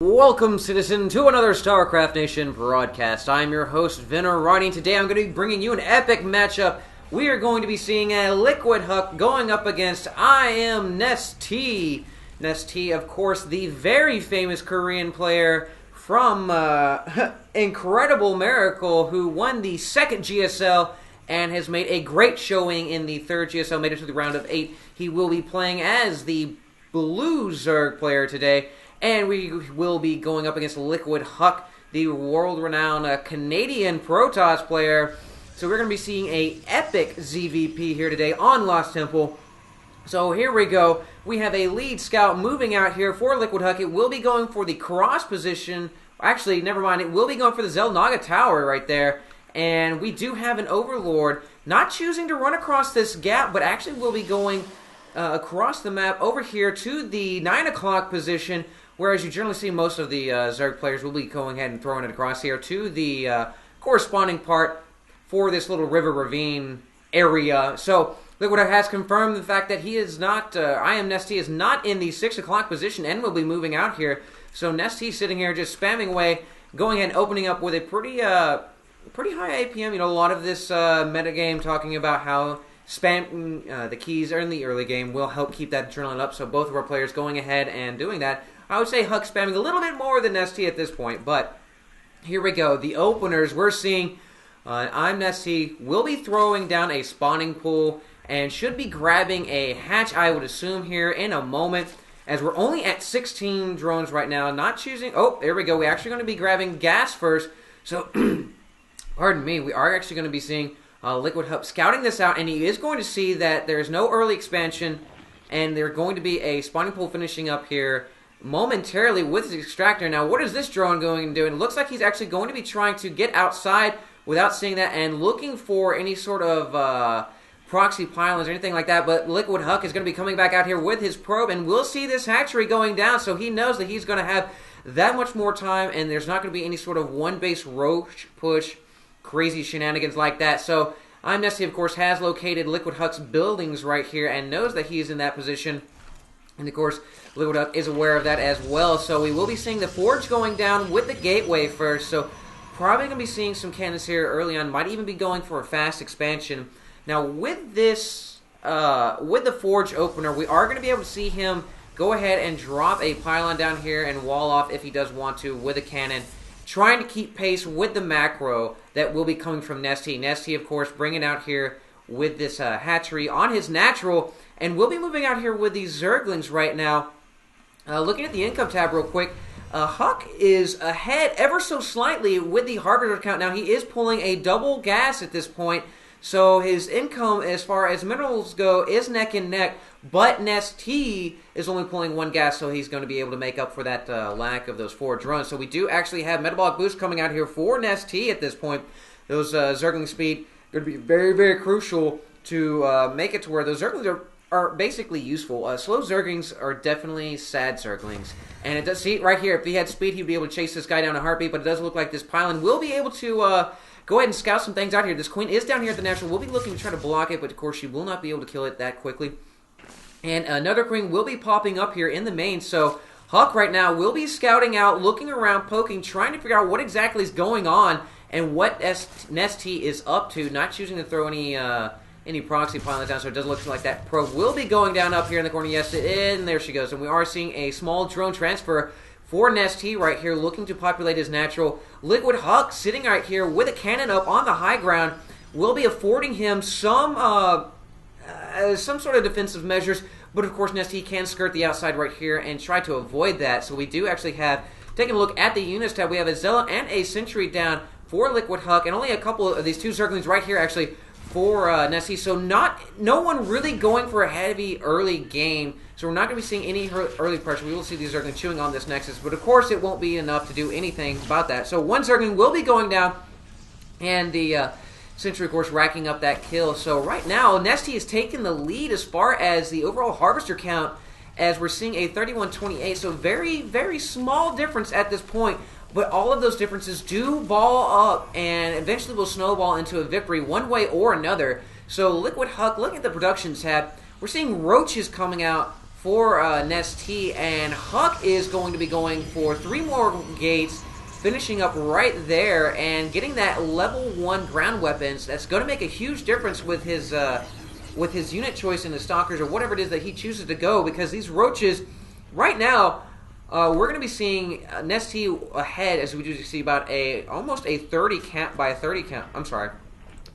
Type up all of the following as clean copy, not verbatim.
Welcome, citizen, to another Starcraft Nation broadcast. I'm your host, Vinner Ronnie. Today I'm going to be bringing you an epic matchup. We are going to be seeing a LiquidHuk going up against IMnesTea. IMnesTea, of course, the very famous Korean player from Incredible Miracle, who won the second GSL and has made a great showing in the third GSL, made it to the round of 8. He will be playing as the Blue Zerg player today. And we will be going up against LiquidHuk, the world-renowned Canadian Protoss player. So we're going to be seeing a epic ZVP here today on Lost Temple. So here we go. We have a lead scout moving out here for LiquidHuk. It will be going for the cross position. Actually, never mind. It will be going for the Zelnaga Tower right there. And we do have an Overlord not choosing to run across this gap, but actually will be going across the map over here to the 9 o'clock position. Whereas you generally see most of the Zerg players will be going ahead and throwing it across here to the corresponding part for this little river ravine area. So LiquidHuk has confirmed the fact that he is not, IMnesTea is not in the 6 o'clock position and will be moving out here. So nestea sitting here just spamming away, going ahead and opening up with a pretty high APM. You know, a lot of this metagame talking about how spamming the keys in the early game will help keep that adrenaline up. So both of our players going ahead and doing that. I would say Huk spamming a little bit more than nestea at this point, but here we go. The openers, we're seeing IMnesTea will be throwing down a spawning pool and should be grabbing a hatch, I would assume, here in a moment, as we're only at 16 drones right now, not choosing... Oh, there we go. We're actually going to be grabbing gas first, so, pardon me, we are actually going to be seeing LiquidHuk scouting this out, and he is going to see that there's no early expansion, and there's going to be a spawning pool finishing up here momentarily with his extractor. Now, what is this drone going to do? And it looks like he's actually going to be trying to get outside without seeing that and looking for any sort of proxy pylons or anything like that. But LiquidHuk is going to be coming back out here with his probe, and we'll see this hatchery going down. So he knows that he's going to have that much more time, and there's not going to be any sort of one-base roach push, crazy shenanigans like that. So IMnesTea, of course, has located LiquidHuk's buildings right here and knows that he's in that position. And, of course, LiquidHuk is aware of that as well. So we will be seeing the forge going down with the gateway first. So probably going to be seeing some cannons here early on. Might even be going for a fast expansion. Now, with this, with the forge opener, we are going to be able to see him go ahead and drop a pylon down here and wall off if he does want to with a cannon, trying to keep pace with the macro that will be coming from nestea. nestea, of course, bringing out here with this hatchery on his natural. And we'll be moving out here with these Zerglings right now. Looking at the income tab real quick, Huk is ahead ever so slightly with the Harbinger count. Now, he is pulling a double gas at this point, so his income as far as minerals go is neck and neck, but nestea is only pulling one gas, so he's going to be able to make up for that lack of those 4 drones. So we do actually have metabolic boost coming out here for nestea at this point. Those Zergling speed going to be very, very crucial to make it to where those Zerglings are basically useful. Slow Zerglings are definitely sad Zerglings. And it does, see right here, if he had speed, he'd be able to chase this guy down a heartbeat, but it does look like this pylon will be able to go ahead and scout some things out here. This queen is down here at the natural. We'll be looking to try to block it, but of course she will not be able to kill it that quickly. And another queen will be popping up here in the main, so Huk right now will be scouting out, looking around, poking, trying to figure out what exactly is going on and what nestea is up to, not choosing to throw any proxy pylons down, so it doesn't look like that probe will be going down up here in the corner. Yes, it is, and there she goes. And we are seeing a small drone transfer for nestea right here, looking to populate his natural. LiquidHuk sitting right here with a cannon up on the high ground will be affording him some sort of defensive measures, but of course nestea can skirt the outside right here and try to avoid that. So we do actually have, taking a look at the units tab, we have a Zealot and a Sentry down for LiquidHuk, and only a couple of these 2 Zerglings right here actually for nestea, so no one really going for a heavy early game, so we're not going to be seeing any early pressure. We will see these Zerglings chewing on this Nexus, but of course it won't be enough to do anything about that. So one Zergling will be going down, and the Sentry, of course, racking up that kill. So right now, nestea is taking the lead as far as the overall Harvester count, as we're seeing a 31-28, so very, very small difference at this point. But all of those differences do ball up and eventually will snowball into a victory one way or another. So LiquidHuk, looking at the production tab, we're seeing roaches coming out for IMnesTea, and Huk is going to be going for 3 more gates, finishing up right there and getting that level 1 ground weapons. That's going to make a huge difference with his unit choice in the Stalkers or whatever it is that he chooses to go, because these roaches right now, we're going to be seeing IMnesTea ahead, as we do see, about almost a 30 count by a 30 count. I'm sorry.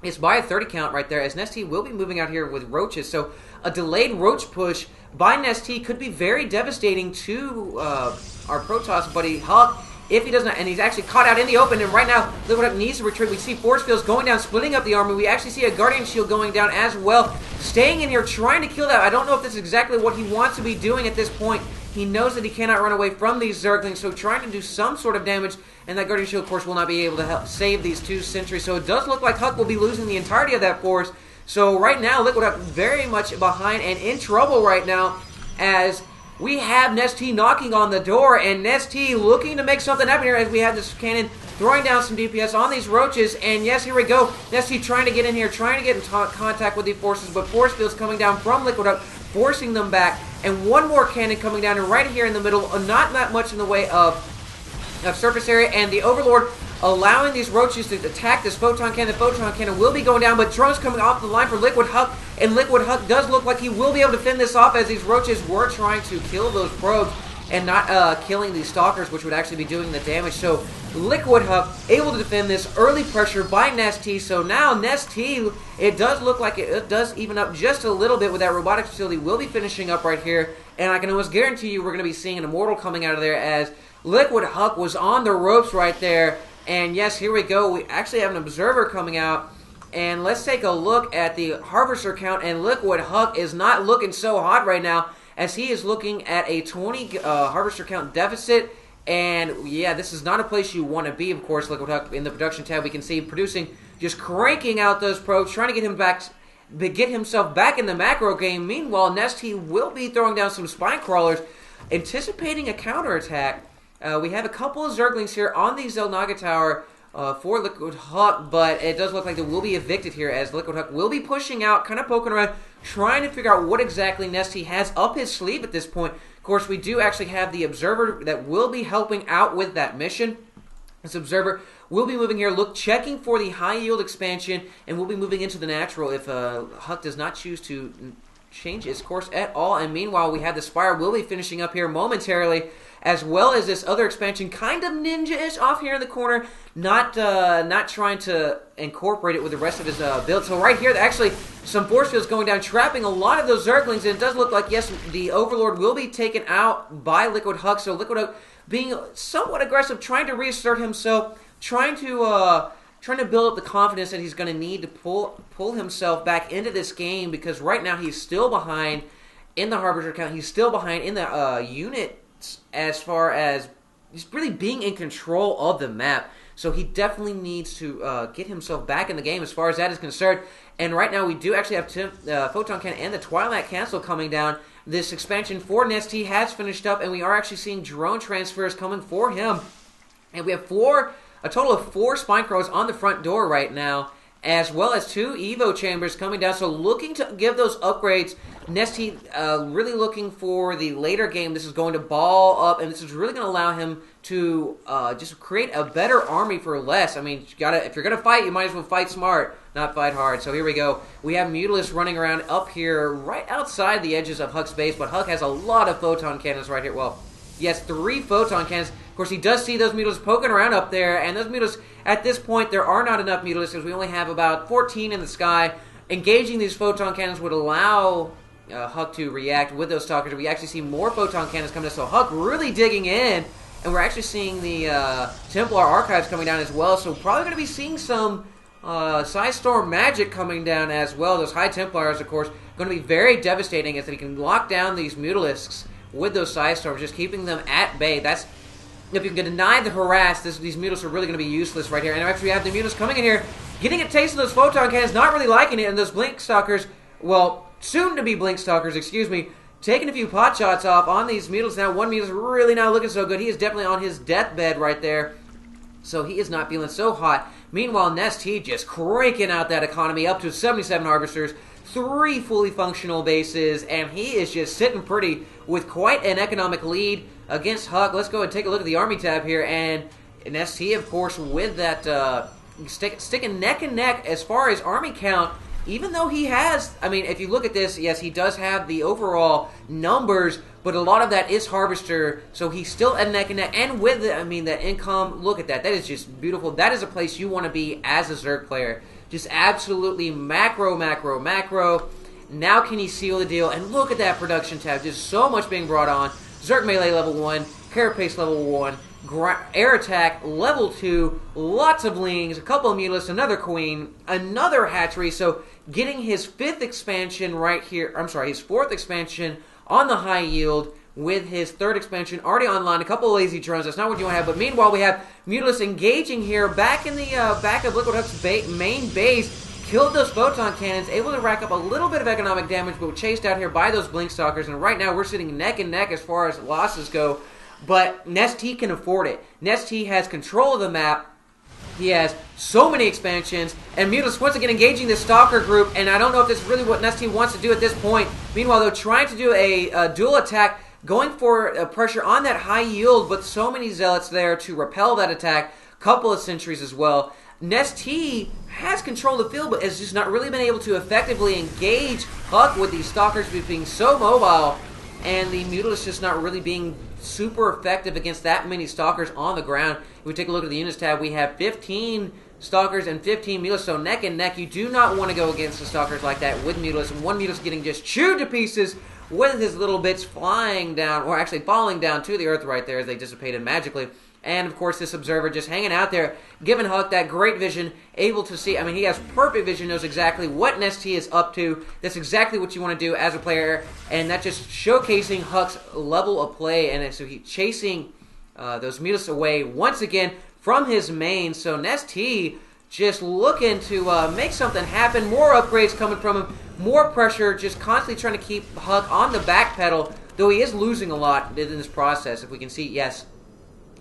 It's by a 30 count right there, as IMnesTea will be moving out here with roaches. So a delayed roach push by IMnesTea could be very devastating to our Protoss buddy Huk, if he doesn't, and he's actually caught out in the open, and right now LiquidHuk needs to retreat. We see force fields going down, splitting up the army. We actually see a Guardian Shield going down as well, staying in here, trying to kill that. I don't know if this is exactly what he wants to be doing at this point. He knows that he cannot run away from these Zerglings, so trying to do some sort of damage, and that Guardian Shield, of course, will not be able to help save these 2 sentries. So it does look like Huk will be losing the entirety of that force. So right now, LiquidHuk very much behind and in trouble right now, as we have IMnesTea knocking on the door, and IMnesTea looking to make something happen here, as we have this cannon throwing down some DPS on these roaches. And yes, here we go. IMnesTea trying to get in here, trying to get in contact with the forces, but force fields coming down from LiquidHuk, forcing them back. And one more cannon coming down, and right here in the middle, not that much in the way of surface area, and the Overlord allowing these roaches to attack this photon cannon. The photon cannon will be going down, but drones coming off the line for LiquidHuk, and LiquidHuk does look like he will be able to fend this off, as these roaches were trying to kill those probes and not killing these Stalkers, which would actually be doing the damage. So LiquidHuk able to defend this early pressure by IMnesTea. So now IMnesTea, it does look like it does even up just a little bit with that robotics facility. Will be finishing up right here, and I can almost guarantee you we're going to be seeing an Immortal coming out of there, as LiquidHuk was on the ropes right there. And yes, here we go. We actually have an observer coming out. And let's take a look at the Harvester count. And LiquidHuk is not looking so hot right now, as he is looking at a 20 Harvester count deficit. And yeah, this is not a place you want to be, of course. LiquidHuk in the production tab, we can see producing, just cranking out those probes, trying to get himself back in the macro game. Meanwhile, IMnesTea will be throwing down some spine crawlers, anticipating a counterattack. We have a couple of Zerglings here on the Xel'Naga Tower for LiquidHuk, but it does look like they will be evicted here, as LiquidHuk will be pushing out, kind of poking around, trying to figure out what exactly IMnesTea has up his sleeve at this point. Of course, we do actually have the Observer that will be helping out with that mission. This Observer will be moving here, checking for the high yield expansion, and will be moving into the natural if Huk does not choose to change its course at all. And meanwhile, we have the Spire will be finishing up here momentarily, as well as this other expansion, kind of ninja-ish off here in the corner, not trying to incorporate it with the rest of his build. So right here, actually, some force fields going down, trapping a lot of those Zerglings, and it does look like, yes, the Overlord will be taken out by LiquidHuk. So LiquidHuk being somewhat aggressive, trying to reassert himself, trying to build up the confidence that he's going to need to pull himself back into this game, because right now he's still behind in the Harbinger count. He's still behind in the unit, as far as he's really being in control of the map. So he definitely needs to get himself back in the game as far as that is concerned. And right now we do actually have Photon Cannon and the Twilight Cancel coming down. This expansion for IMnesTea has finished up, and we are actually seeing drone transfers coming for him. And we have a total of 4 Spine Crawlers on the front door right now, as well as 2 Evo Chambers coming down. So looking to give those upgrades. IMnesTea really looking for the later game. This is going to ball up, and this is really going to allow him to just create a better army for less. I mean, if you're going to fight, you might as well fight smart, not fight hard. So here we go. We have Mutalisk running around up here right outside the edges of Huk's base, but Huk has a lot of Photon Cannons right here. Well, yes, 3 Photon Cannons. Of course, he does see those Mutalisks poking around up there, and those Mutalisks, at this point, there are not enough Mutalisks, because we only have about 14 in the sky. Engaging these Photon Cannons would allow Huk to react with those Stalkers. We actually see more Photon Cannons coming in, so Huk really digging in, and we're actually seeing the Templar Archives coming down as well, so probably going to be seeing some Psystorm magic coming down as well. Those High Templars, of course, going to be very devastating, as he can lock down these Mutalisks with those Psystorms, just keeping them at bay. That's, if you can deny the harass, these Mutalisks are really going to be useless right here. And actually we have the Mutalisks coming in here, getting a taste of those Photon Cannons, not really liking it, and those Blink Stalkers, well, soon to be Blink Stalkers, excuse me, taking a few pot shots off on these Mutalisks. Now, one Mutalisk really not looking so good. He is definitely on his deathbed right there, so he is not feeling so hot. Meanwhile, IMnesTea just cranking out that economy up to 77 Harvesters, 3 fully functional bases, and he is just sitting pretty with quite an economic lead against Huk. Let's go and take a look at the army tab here, and IMnesTea, of course, with that sticking neck and neck as far as army count. Even though he has, I mean, if you look at this, yes, he does have the overall numbers, but a lot of that is Harvester, so he's still at neck and neck. And with, I mean, that income, look at that. That is just beautiful. That is a place you want to be as a Zerg player. Just absolutely macro, macro, macro. Now can he seal the deal? And look at that production tab. Just so much being brought on. Zerg Melee level 1, Carapace level 1, Air Attack level 2, lots of Lings, a couple of Mutalisks, another Queen, another Hatchery. So getting his 5th expansion right here, I'm sorry, his 4th expansion on the high yield with his 3rd expansion already online. A couple of lazy drones, that's not what you want to have. But meanwhile, we have Mutalisks engaging here back in the back of LiquidHuk's main base. Killed those photon cannons, able to rack up a little bit of economic damage, but chased out here by those Blink Stalkers. And right now we're sitting neck and neck as far as losses go. But IMnesTea can afford it. IMnesTea has control of the map. He has so many expansions. And Mutalisks once again engaging this Stalker group. And I don't know if this is really what IMnesTea wants to do at this point. Meanwhile, they're trying to do a dual attack, going for pressure on that high yield, but so many Zealots there to repel that attack. Couple of sentries as well. IMnesTea has control of the field, but has just not really been able to effectively engage Huk with these Stalkers being so mobile, and the Mutalisks just not really being super effective against that many Stalkers on the ground. If we take a look at the units tab, we have 15 Stalkers and 15 Mutalisks, so neck and neck. You do not want to go against the Stalkers like that with Mutalisks, and one Mutalisk getting just chewed to pieces with his little bits flying down, or actually falling down to the earth right there as they dissipated magically. And, of course, this Observer just hanging out there, giving Huk that great vision, able to see. I mean, he has perfect vision, knows exactly what IMnesTea is up to. That's exactly what you want to do as a player, and that's just showcasing Huk's level of play. And so he's chasing those Mutalisks away once again from his main. So IMnesTea just looking to make something happen. More upgrades coming from him, more pressure, just constantly trying to keep Huk on the back pedal, though he is losing a lot in this process. If we can see, yes,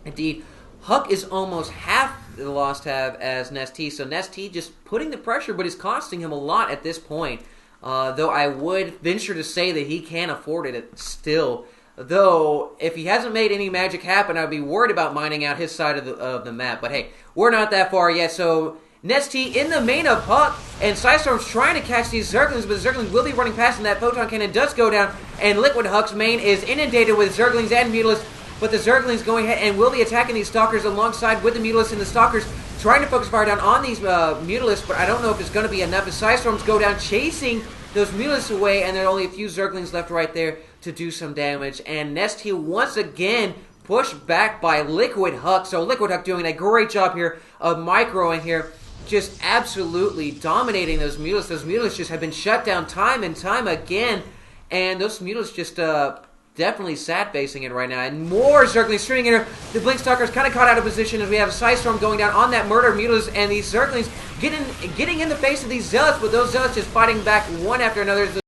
indeed, Huk is almost half the loss tab as IMnesTea, so IMnesTea just putting the pressure, but it's costing him a lot at this point. Though I would venture to say that he can afford it still. Though, if he hasn't made any magic happen, I'd be worried about mining out his side of the map. But hey, we're not that far yet, so IMnesTea in the main of Huk, and Psystorm's trying to catch these Zerglings, but the Zerglings will be running past, and that Photon Cannon does go down, and LiquidHuk's main is inundated with Zerglings and Mutalisks. But the Zerglings going ahead and will be attacking these Stalkers alongside with the Mutalisks, and the Stalkers trying to focus fire down on these Mutalisks, but I don't know if it's going to be enough. As Psystorms go down chasing those Mutalisks away, and there are only a few Zerglings left right there to do some damage. And IMnesTea once again pushed back by LiquidHuk. So LiquidHuk doing a great job here of microing here, just absolutely dominating those Mutalisks. Those Mutalisks just have been shut down time and time again, and those Mutalisks just definitely sat-facing it right now. And more Zerglings shooting in here. The Blink Stalker's kind of caught out of position as we have a Psystorm going down on that murder Mutalisks, and these Zerglings getting in the face of these Zealots, but those Zealots just fighting back one after another.